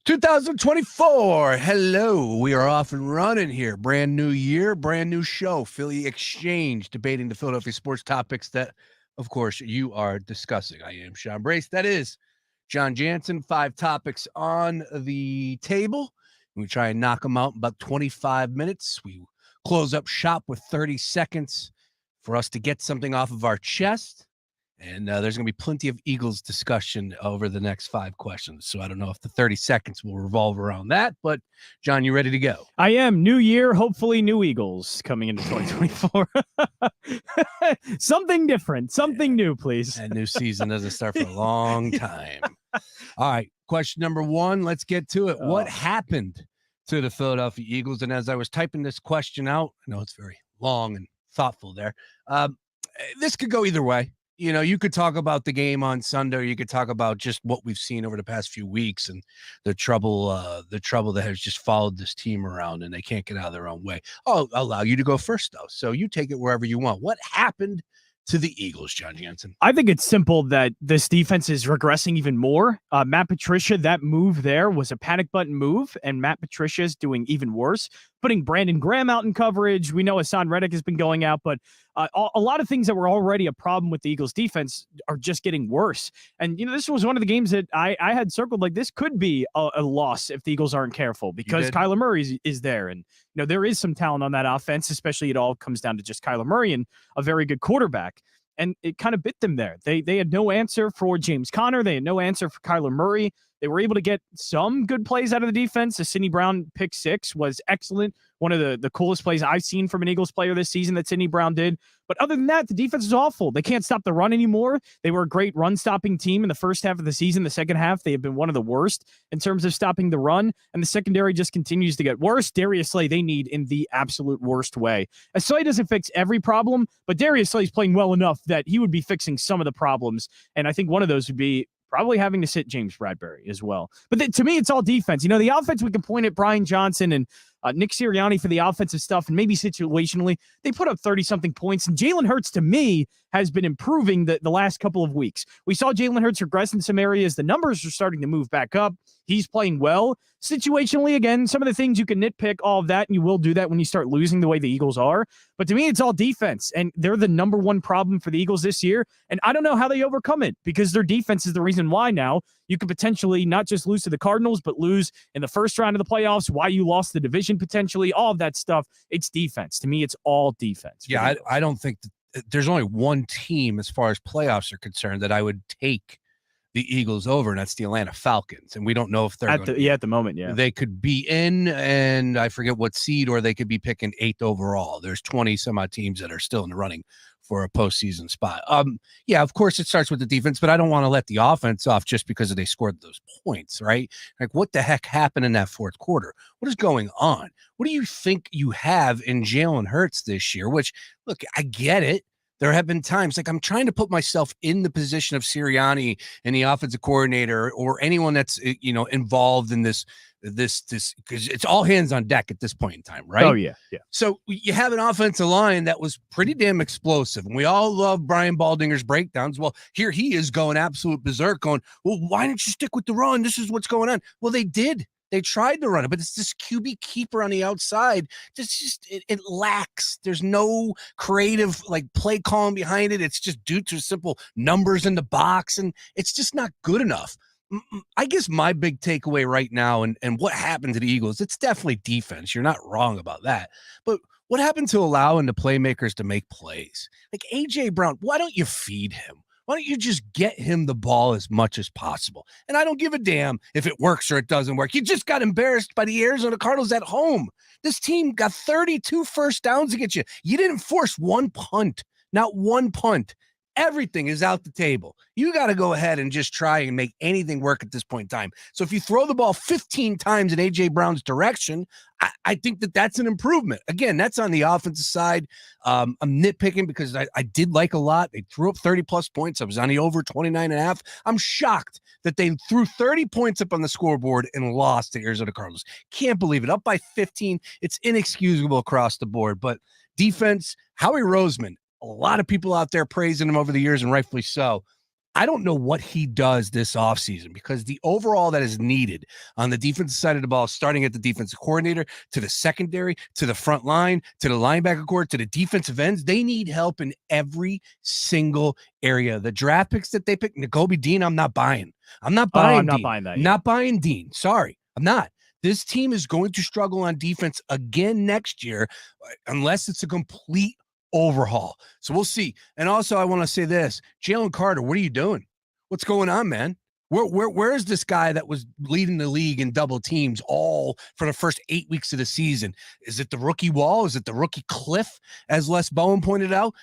2024. Hello. We are off and running here. Brand new year, brand new show. Philly Exchange, debating the Philadelphia sports topics that, of course, you are discussing. I am Sean Brace. That is John Jansen. 5 topics on the table. We try and knock them out in about 25 minutes. We close up shop with 30 seconds for us to get something off of our chest. And there's going to be plenty of Eagles discussion over the next 5 questions. So I don't know if the 30 seconds will revolve around that. But, John, you ready to go? I am. New year, hopefully new Eagles coming into 2024. Something different. Something new, please. And new season doesn't start for a long time. All right. Question number 1. Let's get to it. What happened to the Philadelphia Eagles? And as I was typing this question out, I know it's very long and thoughtful there. This could go either way. You know, you could talk about the game on Sunday, or you could talk about just what we've seen over the past few weeks and the trouble that has just followed this team around, and they can't get out of their own way. I'll allow you to go first, though. So you take it wherever you want. What happened to the Eagles, John Jansen? I think it's simple that this defense is regressing even more. Matt Patricia, that move there was a panic button move, and Matt Patricia is doing even worse, putting Brandon Graham out in coverage. We know Hassan Reddick has been going out, but a lot of things that were already a problem with the Eagles defense are just getting worse. And, you know, this was one of the games that I had circled like this could be a loss if the Eagles aren't careful, because Kyler Murray is there. And, you know, there is some talent on that offense, especially it all comes down to just Kyler Murray and a very good quarterback. And it kind of bit them there. They had no answer for James Conner. They had no answer for Kyler Murray. They were able to get some good plays out of the defense. The Sidney Brown pick 6 was excellent. One of the coolest plays I've seen from an Eagles player this season that Sidney Brown did. But other than that, the defense is awful. They can't stop the run anymore. They were a great run-stopping team in the first half of the season. The second half, they have been one of the worst in terms of stopping the run. And the secondary just continues to get worse. Darius Slay, they need in the absolute worst way. Slay doesn't fix every problem, but Darius Slay is playing well enough that he would be fixing some of the problems. And I think one of those would be probably having to sit James Bradbury as well. But to me, it's all defense. You know, the offense, we can point at Brian Johnson and Nick Sirianni for the offensive stuff, and maybe situationally, they put up 30-something points. And Jalen Hurts, to me, has been improving the last couple of weeks. We saw Jalen Hurts regress in some areas. The numbers are starting to move back up. He's playing well. Situationally, again, some of the things you can nitpick, all of that, and you will do that when you start losing the way the Eagles are. But to me, it's all defense, and they're the number one problem for the Eagles this year. And I don't know how they overcome it, because their defense is the reason why now you could potentially not just lose to the Cardinals, but lose in the first round of the playoffs, why you lost the division potentially, all of that stuff. It's defense. To me, it's all defense. Yeah, I don't think that there's only one team as far as playoffs are concerned that I would take the Eagles over, and that's the Atlanta Falcons. And we don't know if they're at the moment. Yeah, they could be in, and I forget what seed, or they could be picking 8th overall. There's 20 some odd teams that are still in the running for a postseason spot. Yeah, of course it starts with the defense, but I don't want to let the offense off just because they scored those points, right? Like, what the heck happened in that fourth quarter? What is going on? What do you think you have in Jalen Hurts this year? Which, look, I get it. There have been times, like, I'm trying to put myself in the position of Sirianni and the offensive coordinator, or anyone that's, you know, involved in this, because it's all hands on deck at this point in time, right? Oh, yeah. So you have an offensive line that was pretty damn explosive, and we all love Brian Baldinger's breakdowns. Well, here he is going absolute berserk, going, well, why didn't you stick with the run? This is what's going on. Well, they did. They tried to run it, but it's this QB keeper on the outside. It lacks. There's no creative, like, play calling behind it. It's just due to simple numbers in the box, and it's just not good enough. I guess my big takeaway right now, and what happened to the Eagles, it's definitely defense. You're not wrong about that. But what happened to allowing the playmakers to make plays? Like A.J. Brown, why don't you feed him? Why don't you just get him the ball as much as possible? And I don't give a damn if it works or it doesn't work. You just got embarrassed by the Arizona Cardinals at home. This team got 32 first downs against you. You didn't force one punt, not one punt. Everything is out the table. You got to go ahead and just try and make anything work at this point in time. So if you throw the ball 15 times in A.J. Brown's direction, I think that's an improvement. Again, that's on the offensive side. I'm nitpicking because I did like a lot. They threw up 30-plus points. I was on the over 29.5. I'm shocked that they threw 30 points up on the scoreboard and lost to Arizona Cardinals. Can't believe it. Up by 15. It's inexcusable across the board. But defense, Howie Roseman, a lot of people out there praising him over the years, and rightfully so. I don't know what he does this offseason, because the overall that is needed on the defensive side of the ball, starting at the defensive coordinator, to the secondary, to the front line, to the linebacker court, to the defensive ends, they need help in every single area. The draft picks that they pick, Nakobe Dean, I'm not buying. I'm not buying Dean. Buying that. Not buying Dean. Sorry, I'm not. This team is going to struggle on defense again next year unless it's a complete overhaul. So we'll see. And also, I want to say this: Jalen Carter, what are you doing? What's going on, man? Where's this guy that was leading the league in double teams all for the first 8 weeks of the season? Is it the rookie wall? Is it the rookie cliff, as Les Bowen pointed out?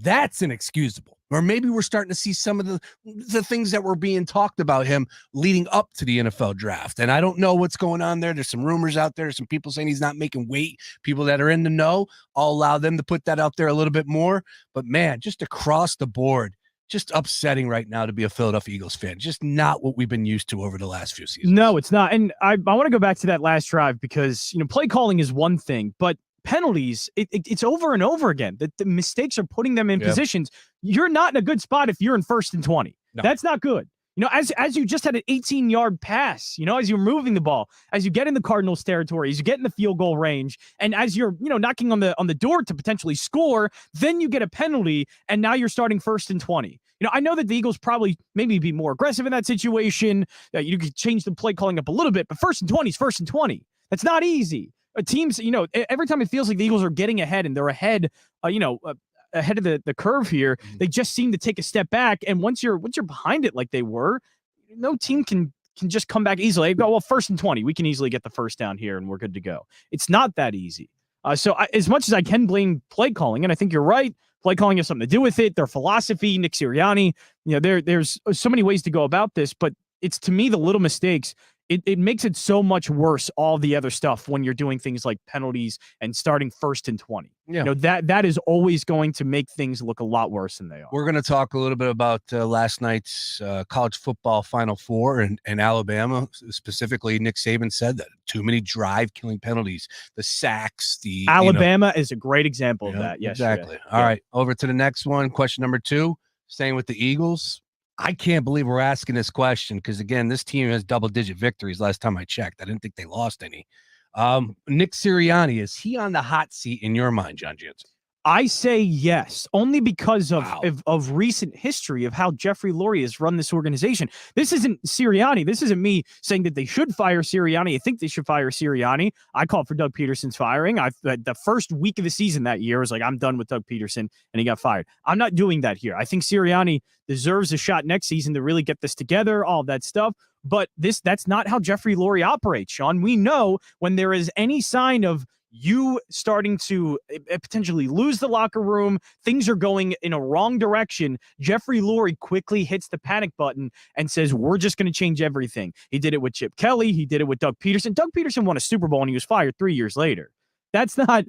That's inexcusable. Or maybe we're starting to see some of the things that were being talked about him leading up to the NFL draft. And I don't know what's going on there. There's some rumors out there. Some people saying he's not making weight. People that are in the know, I'll allow them to put that out there a little bit more. But man, just across the board, just upsetting right now to be a Philadelphia Eagles fan. Just not what we've been used to over the last few seasons. No, it's not. And I want to go back to that last drive because, play calling is one thing, but penalties, it's over and over again. The mistakes are putting them in positions. You're not in a good spot if you're in 1st and 20. No. That's not good. As you just had an 18-yard pass, as you're moving the ball, as you get in the Cardinals territory, as you get in the field goal range, and as you're, knocking on the door to potentially score, then you get a penalty, and now you're starting 1st and 20. I know that the Eagles probably maybe be more aggressive in that situation. You could change the play calling up a little bit, but 1st and 20 is 1st and 20. That's not easy. Teams, every time it feels like the Eagles are getting ahead and they're ahead, ahead of the curve here, they just seem to take a step back. And once you're behind it like they were, no team can just come back easily. Go, well, 1st and 20, we can easily get the first down here and we're good to go. It's not that easy. So as much as I can blame play calling, and I think you're right, play calling has something to do with it, their philosophy, Nick Sirianni, there's so many ways to go about this, but it's, to me, the little mistakes. It makes it so much worse, all the other stuff, when you're doing things like penalties and starting 1st and 20. Yeah. That is always going to make things look a lot worse than they are. We're going to talk a little bit about last night's college football Final Four and Alabama. Specifically, Nick Saban said that too many drive-killing penalties, the sacks, Alabama is a great example of that. Yes, exactly. All right, over to the next one. Question number 2, staying with the Eagles. I can't believe we're asking this question because, again, this team has double-digit victories last time I checked. I didn't think they lost any. Nick Sirianni, is he on the hot seat in your mind, John Jansen? I say yes, only because of recent history of how Jeffrey Lurie has run this organization. This isn't Sirianni. This isn't me saying that they should fire Sirianni. I think they should fire Sirianni. I called for Doug Peterson's firing. The first week of the season that year was like, I'm done with Doug Peterson, and he got fired. I'm not doing that here. I think Sirianni deserves a shot next season to really get this together, all that stuff. But that's not how Jeffrey Lurie operates, Sean. We know when there is any sign of you starting to potentially lose the locker room, things are going in a wrong direction, Jeffrey Lurie quickly hits the panic button and says, we're just going to change everything. He did it with Chip Kelly. He did it with Doug Peterson. Doug Peterson won a Super Bowl and he was fired 3 years later. That's a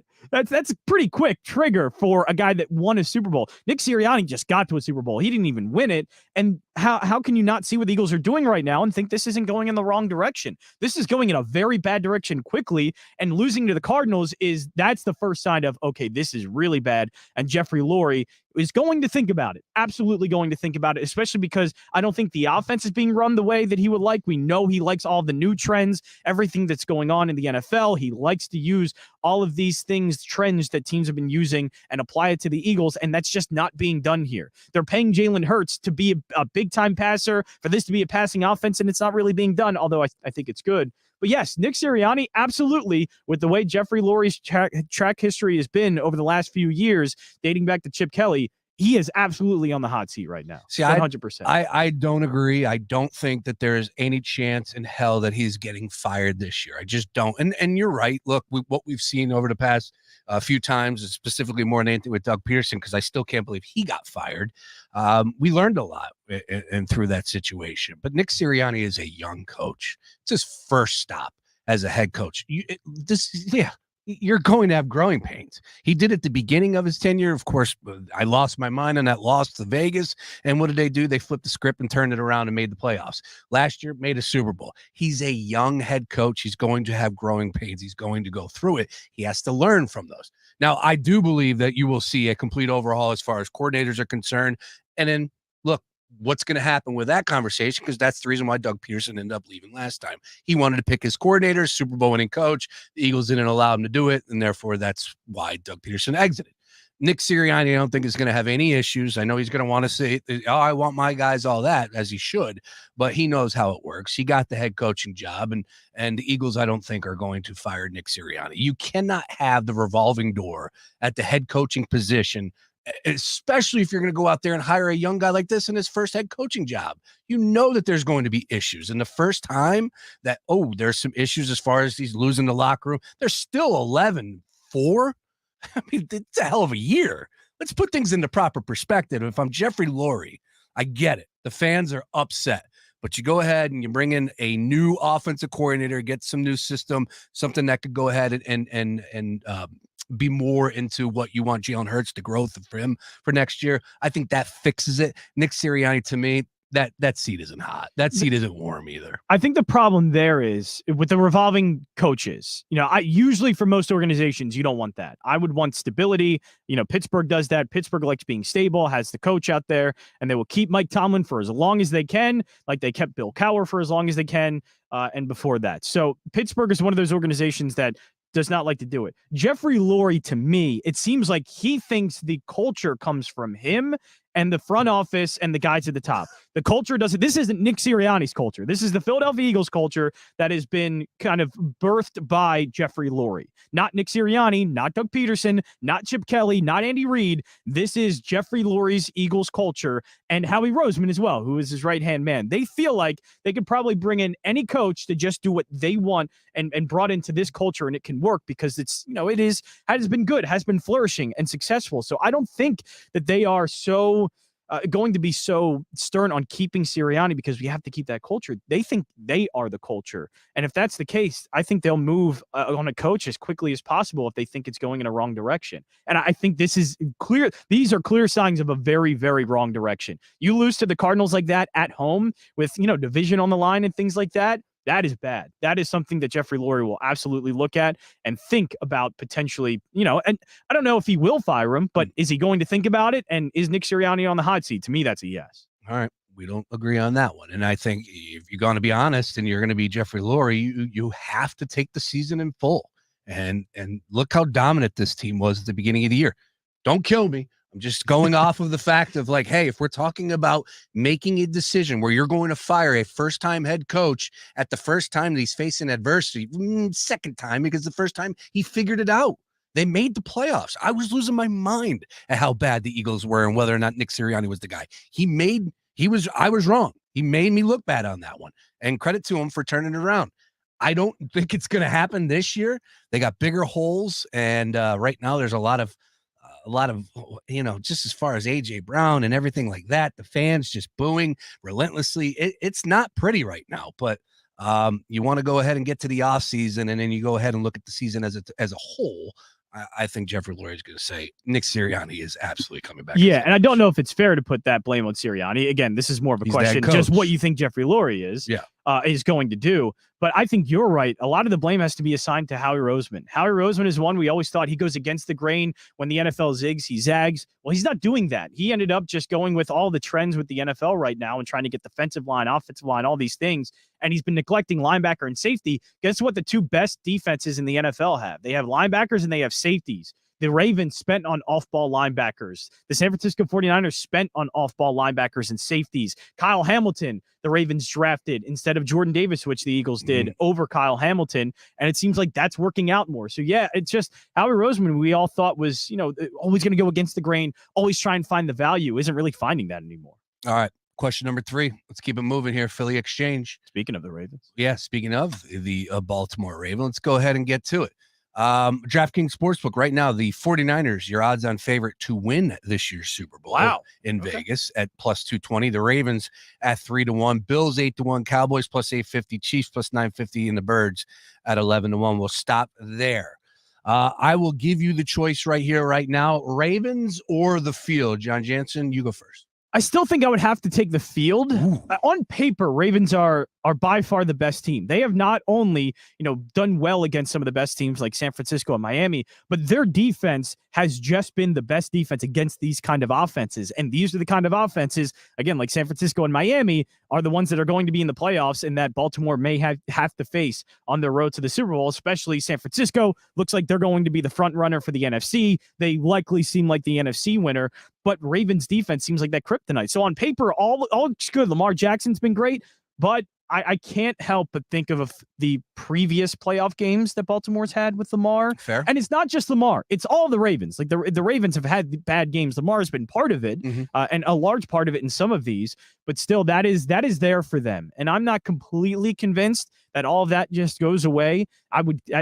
pretty quick trigger for a guy that won a Super Bowl. Nick Sirianni just got to a Super Bowl. He didn't even win it. And how can you not see what the Eagles are doing right now and think this isn't going in the wrong direction? This is going in a very bad direction quickly, and losing to the Cardinals that's the first sign of, okay, this is really bad. And Jeffrey Lurie is going to think about it, absolutely going to think about it, especially because I don't think the offense is being run the way that he would like. We know he likes all the new trends, everything that's going on in the NFL. He likes to use all of these things, trends that teams have been using, and apply it to the Eagles, and that's just not being done here. They're paying Jalen Hurts to be a big-time passer, for this to be a passing offense, and it's not really being done, although I think it's good. But yes, Nick Sirianni, absolutely, with the way Jeffrey Lurie's track history has been over the last few years, dating back to Chip Kelly, he is absolutely on the hot seat right now. See, 100%. I don't agree. I don't think that there is any chance in hell that he's getting fired this year. I just don't. And you're right. Look, what we've seen over the past few times, specifically more than anything with Doug Peterson, because I still can't believe he got fired. We learned a lot and through that situation. But Nick Sirianni is a young coach. It's his first stop as a head coach. You're going to have growing pains. He did at the beginning of his tenure. Of course, I lost my mind on that loss to Vegas. And what did they do? They flipped the script and turned it around and made the playoffs. Last year, made a Super Bowl. He's a young head coach. He's going to have growing pains. He's going to go through it. He has to learn from those. Now, I do believe that you will see a complete overhaul as far as coordinators are concerned. And then, look, what's going to happen with that conversation, because that's the reason why Doug Peterson ended up leaving last time. He wanted to pick his coordinator, Super Bowl winning coach. The Eagles didn't allow him to do it, and therefore that's why Doug Peterson exited. Nick Sirianni, I don't think is going to have any issues. I know he's going to want to say, oh, I want my guys, all that, as he should, but he knows how it works. He got the head coaching job, and the Eagles, I don't think, are going to fire Nick Sirianni. You cannot have the revolving door at the head coaching position, especially if you're going to go out there and hire a young guy like this in his first head coaching job. You know that there's going to be issues. And the first time that, there's some issues as far as he's losing the locker room, they're still 11-4. I mean, it's a hell of a year. Let's put things into proper perspective. If I'm Jeffrey Lurie, I get it. The fans are upset. But you go ahead and you bring in a new offensive coordinator, get some new system, something that could go ahead and be more into what you want Jalen Hurts, the growth for him for next year. I think that fixes it. Nick Sirianni, to me, that seat isn't hot. That seat isn't warm either. I think the problem there is with the revolving coaches. I usually for most organizations, you don't want that. I would want stability. Pittsburgh does that. Pittsburgh likes being stable, has the coach out there, and they will keep Mike Tomlin for as long as they can, like they kept Bill Cowher for as long as they can, and before that. So Pittsburgh is one of those organizations that does not like to do it. Jeffrey Lurie, to me, it seems like he thinks the culture comes from him and the front office and the guys at the top. The culture doesn't. This isn't Nick Sirianni's culture. This is the Philadelphia Eagles culture that has been kind of birthed by Jeffrey Lurie. Not Nick Sirianni, not Doug Peterson, not Chip Kelly, not Andy Reid. This is Jeffrey Lurie's Eagles culture, and Howie Roseman as well, who is his right-hand man. They feel like they could probably bring in any coach to just do what they want and brought into this culture, and it can work because it's, has been good, has been flourishing and successful. So I don't think that they are going to be so stern on keeping Sirianni because we have to keep that culture. They think they are the culture. And if that's the case, I think they'll move on a coach as quickly as possible if they think it's going in a wrong direction. And I think this is clear. These are clear signs of a very, very wrong direction. You lose to the Cardinals like that at home with, division on the line and things like that. That is bad. That is something that Jeffrey Lurie will absolutely look at and think about potentially, and I don't know if he will fire him, but is he going to think about it? And is Nick Sirianni on the hot seat? To me, that's a yes. All right. We don't agree on that one. And I think if you're going to be honest and you're going to be Jeffrey Lurie, you have to take the season in full. And look how dominant this team was at the beginning of the year. Don't kill me. I'm just going off of the fact of like, hey, if we're talking about making a decision where you're going to fire a first-time head coach at the first time that he's facing adversity, second time, because the first time he figured it out. They made the playoffs. I was losing my mind at how bad the Eagles were and whether or not Nick Sirianni was the guy. I was wrong. He made me look bad on that one. And credit to him for turning it around. I don't think it's going to happen this year. They got bigger holes, and right now there's a lot of, just as far as AJ Brown and everything like that, the fans just booing relentlessly. It's not pretty right now, but you want to go ahead and get to the off season, and then you go ahead and look at the season as a whole. I think Jeffrey Lurie is going to say Nick Sirianni is absolutely coming back. Yeah, and I don't know if it's fair to put that blame on Sirianni. Again, this is more of a question, just what you think Jeffrey Lurie is going to do. But I think you're right. A lot of the blame has to be assigned to Howie Roseman. Howie Roseman is one we always thought he goes against the grain. When the NFL zigs, he zags. Well, he's not doing that. He ended up just going with all the trends with the NFL right now and trying to get defensive line, offensive line, all these things. And he's been neglecting linebacker and safety. Guess what the two best defenses in the NFL have? They have linebackers and they have safeties. The Ravens spent on off-ball linebackers. The San Francisco 49ers spent on off-ball linebackers and safeties. Kyle Hamilton, the Ravens drafted instead of Jordan Davis, which the Eagles did over Kyle Hamilton. And it seems like that's working out more. So, yeah, it's just Howie Roseman, we all thought was, always going to go against the grain, always try and find the value, isn't really finding that anymore. All right. Question number 3. Let's keep it moving here. Philly Exchange. Speaking of the Ravens. Yeah, speaking of the Baltimore Ravens, let's go ahead and get to it. DraftKings Sportsbook right now, the 49ers, your odds on favorite to win this year's Super Bowl in Vegas at plus 220. The Ravens at 3-1, Bills 8-1, Cowboys plus 850, Chiefs plus 950, and the Birds at 11-1. We'll stop there. I will give you the choice right here, right now, Ravens or the field. John Jansen, you go first. I still think I would have to take the field. On paper, Ravens are by far the best team. They have not only, done well against some of the best teams like San Francisco and Miami, but their defense has just been the best defense against these kind of offenses. And these are the kind of offenses, again, like San Francisco and Miami, are the ones that are going to be in the playoffs and that Baltimore may have to face on their road to the Super Bowl, especially San Francisco. Looks like they're going to be the front runner for the NFC. They likely seem like the NFC winner, but Ravens defense seems like that kryptonite. So on paper, all good. Lamar Jackson's been great, but I can't help but think of the previous playoff games that Baltimore's had with Lamar. Fair. And it's not just Lamar. It's all the Ravens. Like the Ravens have had bad games. Lamar's been part of it, and a large part of it in some of these, but still that is there for them. And I'm not completely convinced that all of that just goes away.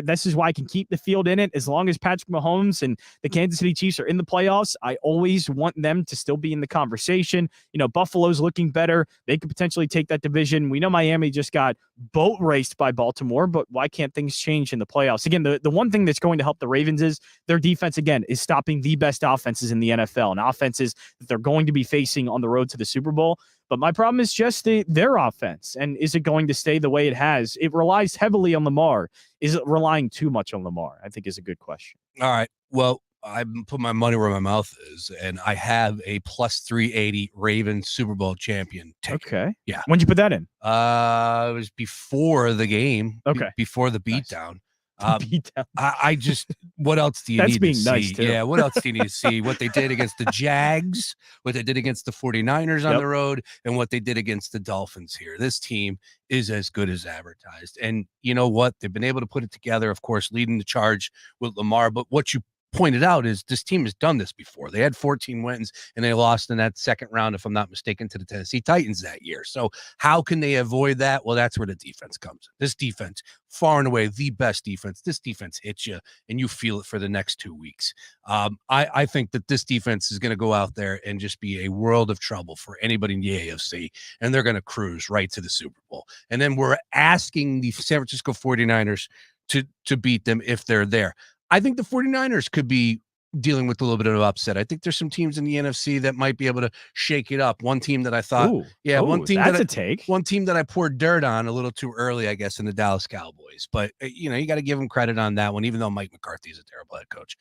This is why I can keep the field in it. As long as Patrick Mahomes and the Kansas City Chiefs are in the playoffs, I always want them to still be in the conversation. Buffalo's looking better. They could potentially take that division. We know Miami just got boat raced by Baltimore, but why can't things change in the playoffs? Again, the one thing that's going to help the Ravens is their defense, again, is stopping the best offenses in the NFL and offenses that they're going to be facing on the road to the Super Bowl. But my problem is just their offense. And is it going to stay the way it has? It relies heavily on Lamar. Is it relying too much on Lamar? I think is a good question. All right. Well, I put my money where my mouth is, and I have a plus 380 Ravens Super Bowl champion ticket. Okay. Yeah. When'd you put that in? It was before the game. Okay. Before the beatdown. Beatdown. I just, what else do you That's need being to nice see? too. Yeah, what else do you need to see? What they did against the Jags, what they did against the 49ers on the road, and what they did against the Dolphins here. This team is as good as advertised. And you know what? They've been able to put it together, of course, leading the charge with Lamar. But what you pointed out is this team has done this before. They had 14 wins and they lost in that second round, if I'm not mistaken, to the Tennessee Titans that year. So how can they avoid that? Well, that's where the defense comes in. This defense, far and away the best defense. This defense hits you and you feel it for the next 2 weeks. I think that this defense is going to go out there and just be a world of trouble for anybody in the AFC, and they're going to cruise right to the Super Bowl. And then we're asking the San Francisco 49ers to beat them if they're there. I think the 49ers could be dealing with a little bit of upset. I think there's some teams in the NFC that might be able to shake it up. One team that I thought, one team that's a take. One team that I poured dirt on a little too early, I guess, in the Dallas Cowboys. But you got to give them credit on that one, even though Mike McCarthy is a terrible head coach.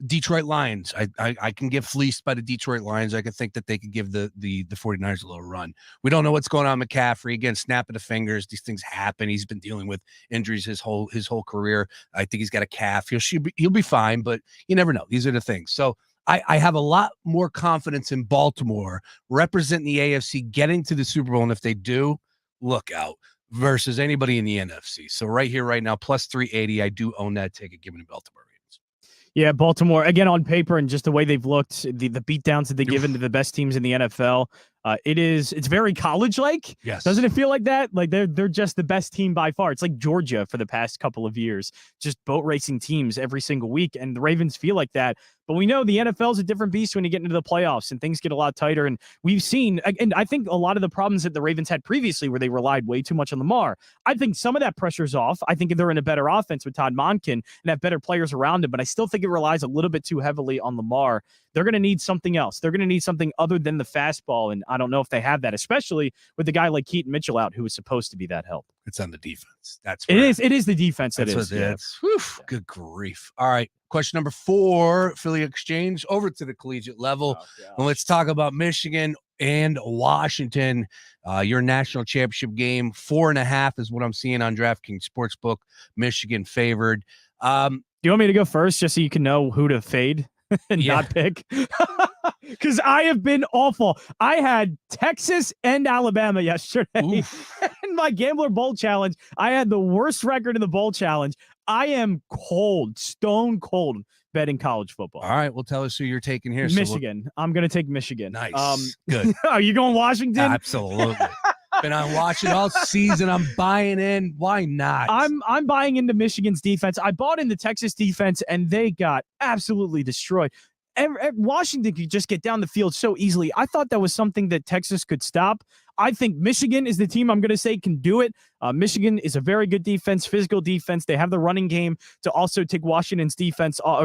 Detroit Lions. I can get fleeced by the Detroit Lions. I can think that they could give the 49ers a little run. We don't know what's going on with McCaffrey. Again, snap of the fingers. These things happen. He's been dealing with injuries his whole career. I think he's got a calf. He'll be fine, but you never know. These are the things. So I have a lot more confidence in Baltimore representing the AFC, getting to the Super Bowl, and if they do, look out, versus anybody in the NFC. So right here, right now, plus 380. I do own that ticket given to Baltimore. Yeah, Baltimore, again, on paper and just the way they've looked, the beatdowns that they give into the best teams in the NFL, it's very college-like. Yes. Doesn't it feel like that? Like they're just the best team by far. It's like Georgia for the past couple of years, just boat racing teams every single week, and the Ravens feel like that. But we know the NFL is a different beast when you get into the playoffs and things get a lot tighter. And we've seen, and I think a lot of the problems that the Ravens had previously where they relied way too much on Lamar, I think some of that pressure's off. I think they're in a better offense with Todd Monken and have better players around him, but I still think it relies a little bit too heavily on Lamar. They're going to need something else. They're going to need something other than the fastball, and I don't know if they have that, especially with a guy like Keaton Mitchell out who was supposed to be that help. It's on the defense. It is the defense that is. Good grief. All right. Question number 4, Philly Exchange, over to the collegiate level. And let's talk about Michigan and Washington. Your national championship game, 4.5 is what I'm seeing on DraftKings Sportsbook. Michigan favored. Do you want me to go first just so you can know who to fade and not pick? Because I have been awful. I had Texas and Alabama yesterday. In my Gambler Bowl Challenge, I had the worst record in the Bowl Challenge. I am cold, stone cold betting college football. All right, well, tell us who you're taking here. Michigan. I'm going to take Michigan. Nice. Good. Are you going Washington? Absolutely. Been on watching all season. I'm buying in. Why not? I'm buying into Michigan's defense. I bought into Texas defense, and they got absolutely destroyed. Washington could just get down the field so easily. I thought that was something that Texas could stop. I think Michigan is the team I'm going to say can do it. Michigan is a very good defense, physical defense. They have the running game to also take Washington's offense, off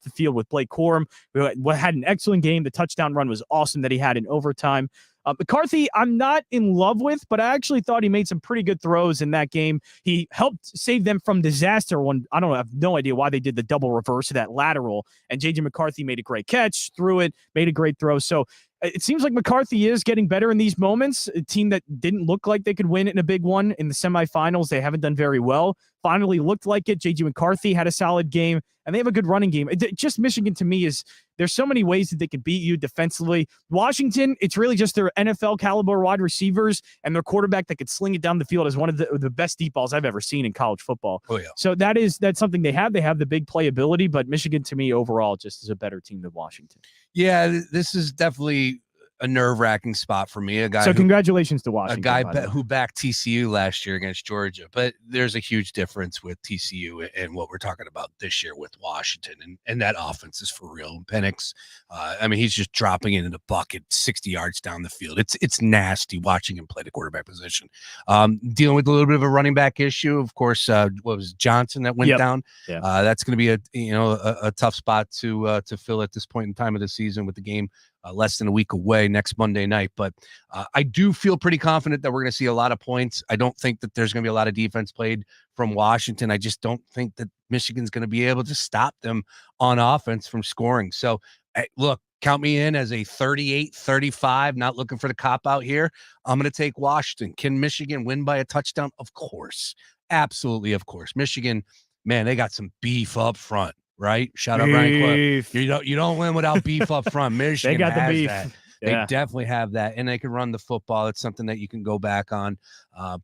the field with Blake Corum, who had an excellent game. The touchdown run was awesome that he had in overtime. McCarthy, I'm not in love with, but I actually thought he made some pretty good throws in that game. He helped save them from disaster when, I have no idea why they did the double reverse of that lateral, and J.J. McCarthy made a great catch, threw it, made a great throw. So it seems like McCarthy is getting better in these moments. A team that didn't look like they could win in a big one in the semifinals, they haven't done very well. Finally looked like it. J.J. McCarthy had a solid game, and they have a good running game. Just Michigan, to me, there's so many ways that they could beat you defensively. Washington, it's really just their NFL caliber wide receivers and their quarterback that could sling it down the field as one of the best deep balls I've ever seen in college football. Oh, yeah. So that's something they have. They have the big playability, but Michigan, to me, overall, just is a better team than Washington. Yeah, this is definitely a nerve-wracking spot for me. Congratulations to Washington. A guy who backed TCU last year against Georgia, but there's a huge difference with TCU and what we're talking about this year with Washington, and that offense is for real. Penix, he's just dropping it in a bucket 60 yards down the field. It's nasty watching him play the quarterback position. Dealing with a little bit of a running back issue, of course. What was Jansen that went down? Yeah. That's going to be a tough spot to fill at this point in time of the season with the game less than a week away next Monday night. But I do feel pretty confident that we're going to see a lot of points. I don't think that there's going to be a lot of defense played from Washington. I just don't think that Michigan's going to be able to stop them on offense from scoring. So, look, count me in as a 38-35, not looking for the cop out here. I'm going to take Washington. Can Michigan win by a touchdown? Of course. Absolutely, of course. Michigan, man, they got some beef up front. Right? Shout out Ryan Clark. You don't win without beef up front. Michigan they got the beef. That. Yeah. They definitely have that, and they can run the football. It's something that you can go back on.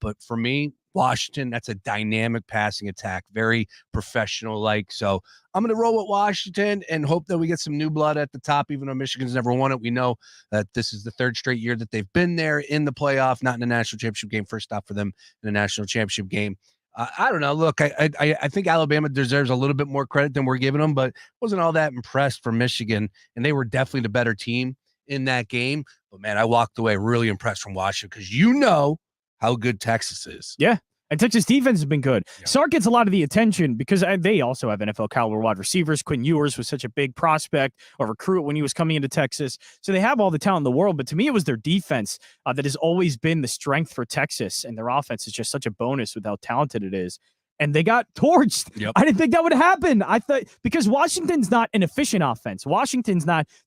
But for me, Washington, that's a dynamic passing attack, very professional-like. So I'm going to roll with Washington and hope that we get some new blood at the top, even though Michigan's never won it. We know that this is the third straight year that they've been there in the playoff, not in the national championship game. First stop for them in the national championship game. I don't know. Look, I think Alabama deserves a little bit more credit than we're giving them, but wasn't all that impressed for Michigan, and they were definitely the better team in that game. But, man, I walked away really impressed from Washington because you know how good Texas is. Yeah. And Texas defense has been good. Yeah. Sark gets a lot of the attention because they also have NFL caliber wide receivers. Quinn Ewers was such a big prospect, a recruit when he was coming into Texas. So they have all the talent in the world. But to me, it was their defense that has always been the strength for Texas. And their offense is just such a bonus with how talented it is. And they got torched. Yep. I didn't think that would happen. I thought because Washington's not an efficient offense.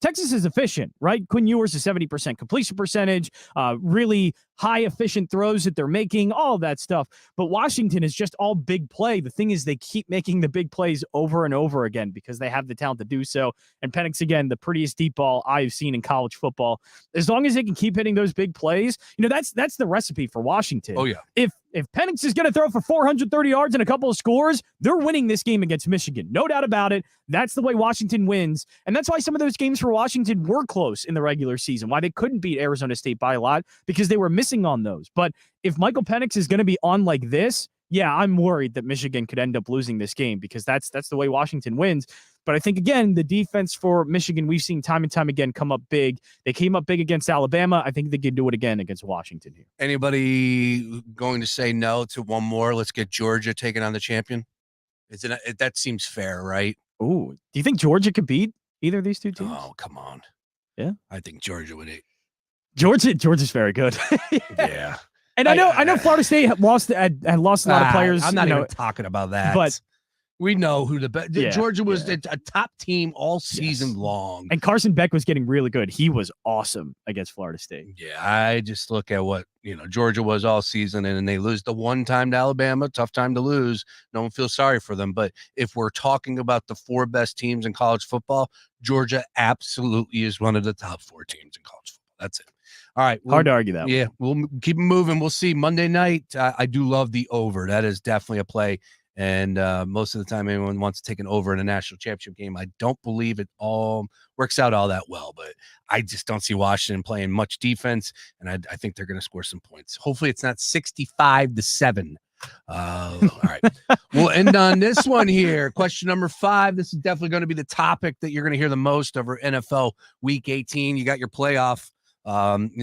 Texas is efficient, right? Quinn Ewers is 70% completion percentage, really high efficient throws that they're making, all of that stuff. But Washington is just all big play. The thing is they keep making the big plays over and over again because they have the talent to do so. And Penix, again, the prettiest deep ball I've seen in college football. As long as they can keep hitting those big plays, that's the recipe for Washington. Oh, yeah. If Penix is going to throw for 430 yards and a couple of scores, they're winning this game against Michigan. No doubt about it. That's the way Washington wins. And that's why some of those games for Washington were close in the regular season, why they couldn't beat Arizona State by a lot, because they were missing on those. But if Michael Penix is going to be on like this, yeah, I'm worried that Michigan could end up losing this game because that's the way Washington wins. But I think, again, the defense for Michigan, we've seen time and time again come up big. They came up big against Alabama. I think they can do it again against Washington here. Anybody going to say no to one more? Let's get Georgia taking on the champion. That seems fair, right? Ooh, do you think Georgia could beat either of these two teams? Oh, come on. Yeah, I think Georgia would. Georgia's very good. Yeah. And I know Florida State had lost a lot of players. I'm not even talking about that. But we know who the best. Yeah, Georgia was a top team all season long. And Carson Beck was getting really good. He was awesome against Florida State. Yeah, I just look at what Georgia was all season, and they lose the one time to Alabama. Tough time to lose. No one feels sorry for them. But if we're talking about the four best teams in college football, Georgia absolutely is one of the top four teams in college football. That's it. All right. Hard to argue that. Yeah, we'll keep moving. We'll see. Monday night, I do love the over. That is definitely a play. And most of the time, anyone wants to take an over in a national championship game. I don't believe it all works out all that well, but I just don't see Washington playing much defense, and I think they're going to score some points. Hopefully, it's not 65-7. All right. We'll end on this one here. Question number 5. This is definitely going to be the topic that you're going to hear the most over NFL Week 18. You got your playoff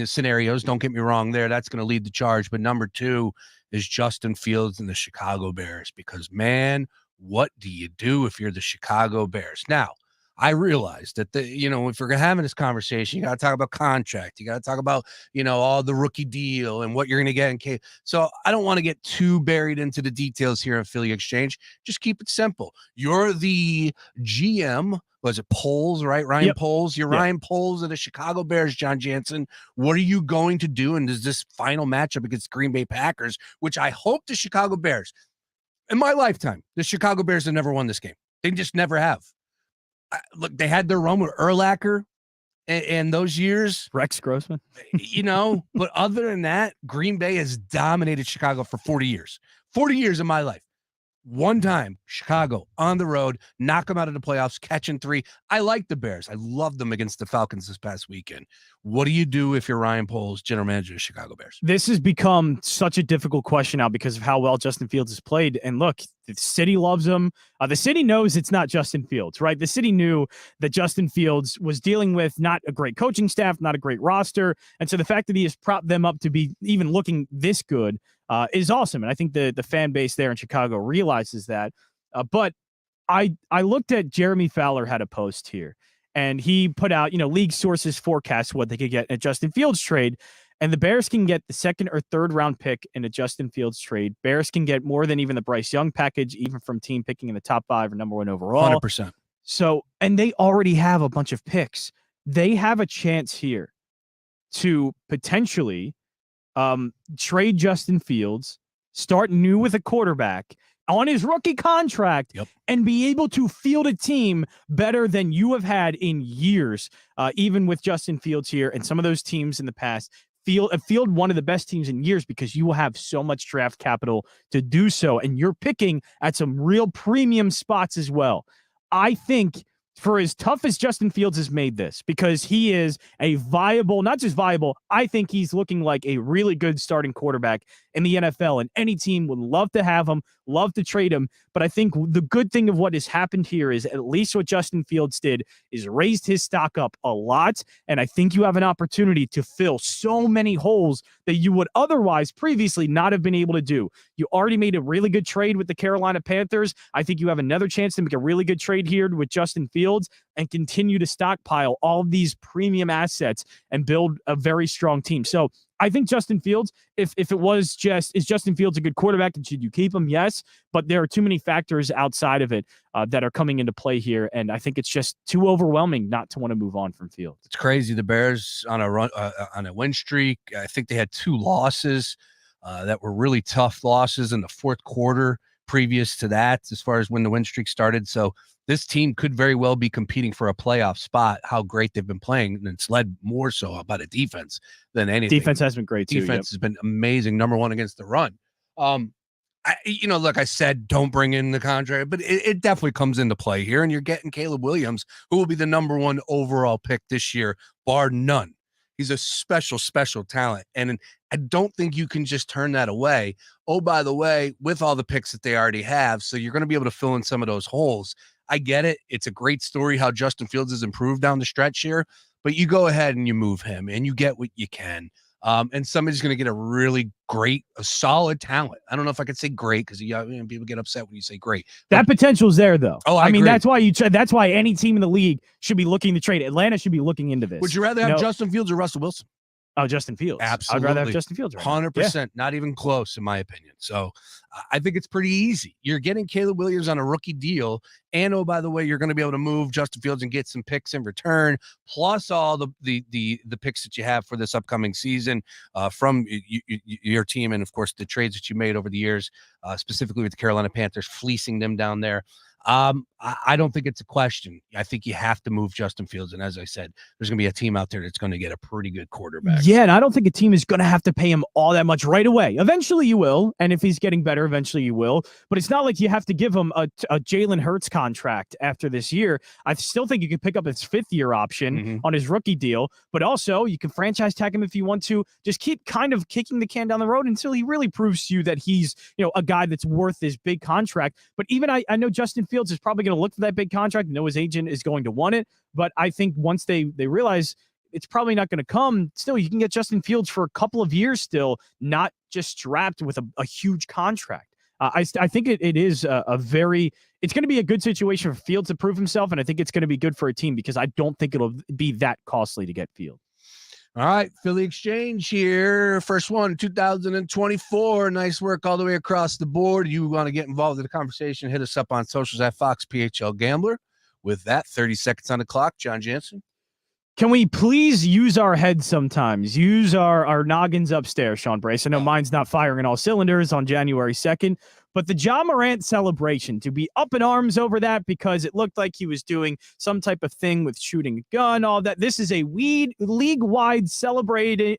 scenarios. Don't get me wrong there. That's going to lead the charge. But number 2 is Justin Fields and the Chicago Bears. Because, man, what do you do if you're the Chicago Bears? Now, I realize that if we're having this conversation, you got to talk about contract. You got to talk about, all the rookie deal and what you're going to get in case. So I don't want to get too buried into the details here in Philly Exchange. Just keep it simple. You're the GM. Was it Poles, right? Ryan Poles. You're Ryan Poles of the Chicago Bears, John Jansen. What are you going to do in this final matchup against Green Bay Packers, which I hope the Chicago Bears, in my lifetime, the Chicago Bears have never won this game. They just never have. Look, they had their run with Urlacher and those years. Rex Grossman. But other than that, Green Bay has dominated Chicago for 40 years. 40 years in my life. One time, Chicago on the road, knock them out of the playoffs, catching 3. I like the Bears. I love them against the Falcons this past weekend. What do you do if you're Ryan Poles, general manager of the Chicago Bears? This has become such a difficult question now because of how well Justin Fields has played. And look, the city loves him. The city knows it's not Justin Fields, right? The city knew that Justin Fields was dealing with not a great coaching staff, not a great roster. And so the fact that he has propped them up to be even looking this good is awesome. And I think the fan base there in Chicago realizes that. But I looked at Jeremy Fowler had a post here, and he put out, league sources forecast what they could get in a Justin Fields trade. And the Bears can get the 2nd or 3rd round pick in a Justin Fields trade. Bears can get more than even the Bryce Young package, even from team picking in the top 5 or number 1 overall. 100%. So, and they already have a bunch of picks. They have a chance here to potentially trade Justin Fields, start new with a quarterback on his rookie contract, and be able to field a team better than you have had in years, even with Justin Fields here. And some of those teams in the past field one of the best teams in years because you will have so much draft capital to do so. And you're picking at some real premium spots as well. I think for as tough as Justin Fields has made this, because he is a viable, not just viable, I think he's looking like a really good starting quarterback in the NFL, and any team would love to have him, love to trade him. But I think the good thing of what has happened here is at least what Justin Fields did is raised his stock up a lot. And I think you have an opportunity to fill so many holes that you would otherwise previously not have been able to do. You already made a really good trade with the Carolina Panthers. I think you have another chance to make a really good trade here with Justin Fields and continue to stockpile all of these premium assets and build a very strong team. So I think Justin Fields, if it was just, is Justin Fields a good quarterback and should you keep him? Yes, but there are too many factors outside of it that are coming into play here, and I think it's just too overwhelming not to want to move on from Fields. It's crazy. The Bears on a run, on a win streak. I think they had 2 losses that were really tough losses in the 4th quarter previous to that, as far as when the win streak started. So this team could very well be competing for a playoff spot. How great they've been playing, and it's led more so by the defense than anything. Defense has been great too. Defense has been amazing. Number 1 against the run. Look, I said don't bring in the contract, but it definitely comes into play here. And you're getting Caleb Williams, who will be the number 1 overall pick this year, bar none. He's a special, special talent. And I don't think you can just turn that away. Oh, by the way, with all the picks that they already have, so you're going to be able to fill in some of those holes. I get it. It's a great story how Justin Fields has improved down the stretch here, but you go ahead and you move him and you get what you can. And somebody's going to get a really great, a solid talent. I don't know if I could say great because people get upset when you say great. That potential's there, though. Oh, I mean, agree. That's why any team in the league should be looking to trade. Atlanta should be looking into this. Would you rather have Justin Fields or Russell Wilson? Oh, Justin Fields. Absolutely. I'd rather have Justin Fields. 100%. Not even close, in my opinion. So I think it's pretty easy. You're getting Caleb Williams on a rookie deal. And, oh, by the way, you're going to be able to move Justin Fields and get some picks in return, plus all the picks that you have for this upcoming season from your team. And, of course, the trades that you made over the years, specifically with the Carolina Panthers, fleecing them down there. I don't think it's a question. I think you have to move Justin Fields. And as I said, there's going to be a team out there that's going to get a pretty good quarterback. Yeah, and I don't think a team is going to have to pay him all that much right away. Eventually you will. And if he's getting better, eventually you will. But it's not like you have to give him a Jalen Hurts contract after this year. I still think you can pick up his 5th-year option on his rookie deal. But also, you can franchise tag him if you want to. Just keep kind of kicking the can down the road until he really proves to you that he's, a guy that's worth this big contract. But even I know Justin Fields is probably going to look for that big contract. I know his agent is going to want it. But I think once they realize it's probably not going to come, still, you can get Justin Fields for a couple of years still, not just strapped with a huge contract. I think it is it's going to be a good situation for Fields to prove himself, and I think it's going to be good for a team because I don't think it'll be that costly to get Fields. All right, Philly Exchange here. First one, 2024. Nice work all the way across the board. You want to get involved in the conversation, hit us up on socials at FoxPHL Gambler. With that, 30 seconds on the clock. John Jansen. Can we please use our heads sometimes? Use our noggins upstairs, Sean Brace. I know mine's not firing all cylinders on January 2nd, but the Ja Morant celebration, to be up in arms over that because it looked like he was doing some type of thing with shooting a gun, all that. This is a league-wide celebration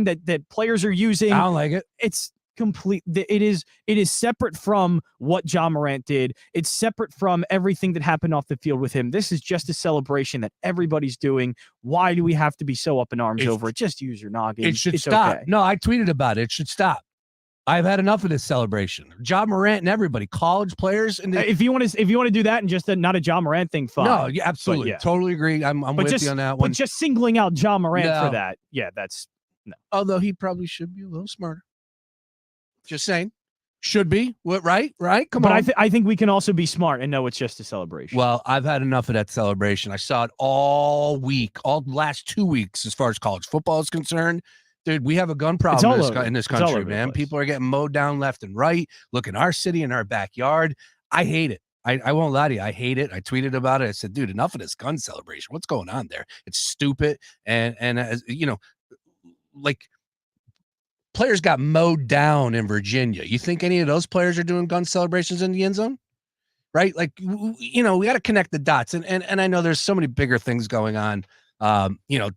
that players are using. I don't like it. It's complete. It is separate from what Ja Morant did. It's separate from everything that happened off the field with him. This is just a celebration that everybody's doing. Why do we have to be so up in arms over it? Just use your noggin. It should stop. Okay. No, I tweeted about it. It should stop. I've had enough of this celebration. Ja Morant and everybody, college players. And if you want to do that and just not a Ja Morant thing, fine. No, yeah, absolutely, totally agree. I'm with you on that one. But just singling out Ja Morant for that, that's no. Although he probably should be a little smarter. Just saying, should be what? Right? Come on. But I think we can also be smart and know it's just a celebration. Well, I've had enough of that celebration. I saw it all week, all the last 2 weeks, as far as college football is concerned. Dude, we have a gun problem in this country, man. People are getting mowed down left and right. Look in our city, in our backyard. I hate it. I won't lie to you. I hate it. I tweeted about it. I said, dude, enough of this gun celebration. What's going on there? It's stupid. And as like players got mowed down in Virginia. You think any of those players are doing gun celebrations in the end zone? Right? Like, we got to connect the dots. And I know there's so many bigger things going on.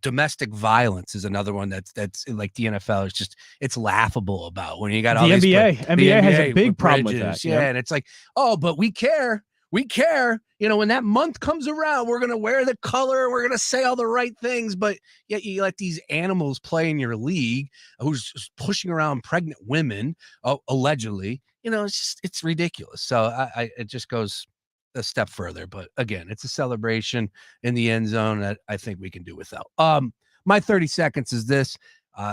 Domestic violence is another one that's like the NFL is just, it's laughable about when you got all the these NBA has a big problem with that. Yeah. And it's like, oh, but we care. We care. When that month comes around, we're going to wear the color. We're going to say all the right things. But yet you let these animals play in your league who's pushing around pregnant women, allegedly. It's ridiculous. So it just goes a step further. But again, it's a celebration in the end zone that I think we can do without. My 30 seconds is this.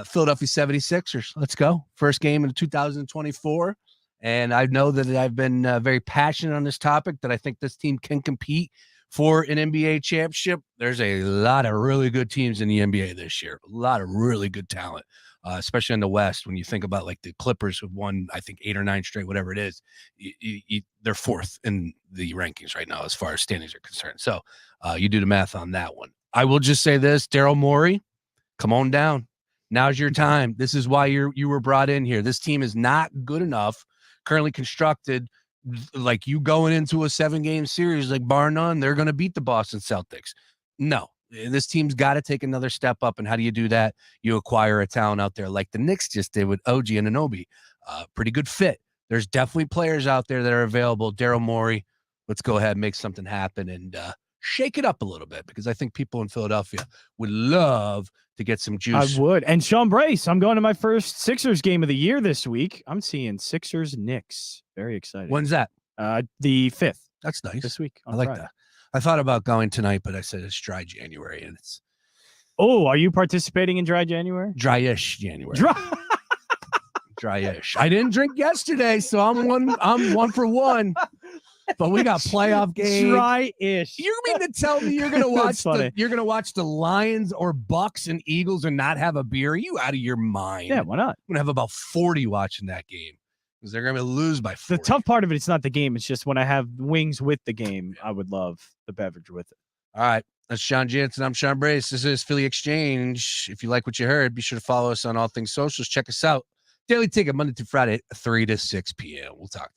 Philadelphia 76ers. Let's go. First game in 2024. And I know that I've been very passionate on this topic, that I think this team can compete for an NBA championship. There's a lot of really good teams in the NBA this year, a lot of really good talent, especially in the West. When you think about like the Clippers who've won, I think 8 or 9 straight, whatever it is, they're 4th in the rankings right now as far as standings are concerned. So you do the math on that one. I will just say this, Daryl Morey, come on down. Now's your time. This is why you were brought in here. This team is not good enough, currently constructed, like you going into a 7-game series, like bar none, they're going to beat the Boston Celtics. No, this team's got to take another step up. And how do you do that? You acquire a talent out there like the Knicks just did with OG and Anunoby. Pretty good fit. There's definitely players out there that are available. Daryl Morey, let's go ahead and make something happen and shake it up a little bit, because I think people in Philadelphia would love to get some juice. I would. And Sean Brace, I'm going to my first Sixers game of the year this week. I'm seeing Sixers Knicks. Very excited. When's that? The 5th. That's nice. This week. I like that. I thought about going tonight, but I said it's dry January and it's. Oh, are you participating in dry January? Dryish January. Dryish. I didn't drink yesterday, so I'm one for one. But we got playoff games. Dry-ish. You mean to tell me you're gonna watch the Lions or Bucks and Eagles and not have a beer? Are you out of your mind? Yeah, why not? I'm gonna have about 40 watching that game because they're gonna lose by 40. The tough part of it's not the game. It's just when I have wings with the game, I would love the beverage with it. All right. That's John Jansen. I'm Sean Brace. This is Philly Exchange. If you like what you heard, be sure to follow us on all things socials. Check us out. Daily Ticket, Monday through Friday, 3 to 6 p.m. We'll talk.